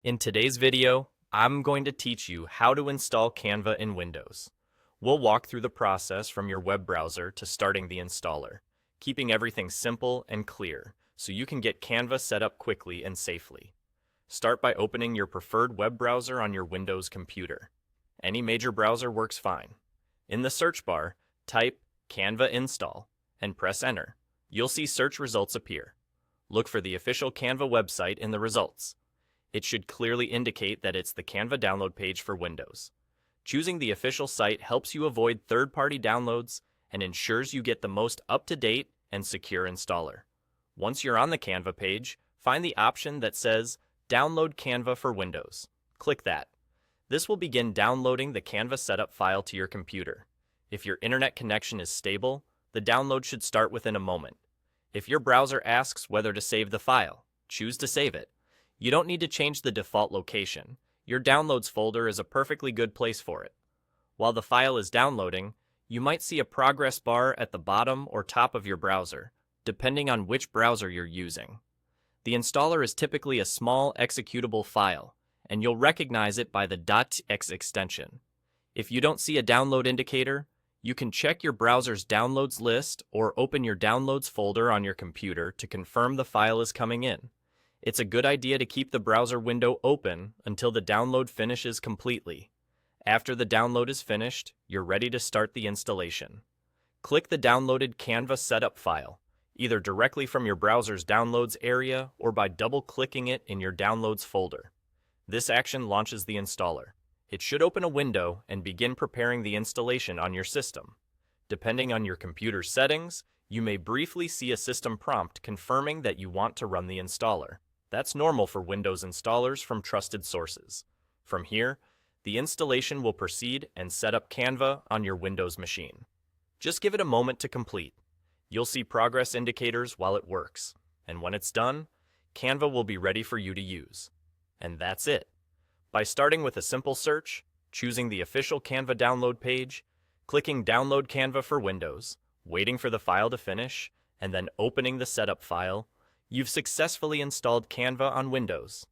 In today's video, I'm going to teach you how to install Canva in Windows. We'll walk through the process from your web browser to starting the installer, keeping everything simple and clear so you can get Canva set up quickly and safely. Start by opening your preferred web browser on your Windows computer. Any major browser works fine. In the search bar, type Canva install and press enter. You'll see search results appear. Look for the official Canva website in the results. It should clearly indicate that it's the Canva download page for Windows. Choosing the official site helps you avoid third-party downloads and ensures you get the most up-to-date and secure installer. Once you're on the Canva page, find the option that says Download Canva for Windows. Click that. This will begin downloading the Canva setup file to your computer. If your internet connection is stable, the download should start within a moment. If your browser asks whether to save the file, choose to save it. You don't need to change the default location. Your Downloads folder is a perfectly good place for it. While the file is downloading, you might see a progress bar at the bottom or top of your browser, depending on which browser you're using. The installer is typically a small executable file, and you'll recognize it by the .x extension. If you don't see a download indicator, you can check your browser's downloads list or open your Downloads folder on your computer to confirm the file is coming in. It's a good idea to keep the browser window open until the download finishes completely. After the download is finished, you're ready to start the installation. Click the downloaded Canva setup file, either directly from your browser's downloads area or by double-clicking it in your Downloads folder. This action launches the installer. It should open a window and begin preparing the installation on your system. Depending on your computer's settings, you may briefly see a system prompt confirming that you want to run the installer. That's normal for Windows installers from trusted sources. From here, the installation will proceed and set up Canva on your Windows machine. Just give it a moment to complete. You'll see progress indicators while it works, and when it's done, Canva will be ready for you to use. And that's it. By starting with a simple search, choosing the official Canva download page, clicking Download Canva for Windows, waiting for the file to finish, and then opening the setup file, you've successfully installed Canva on Windows.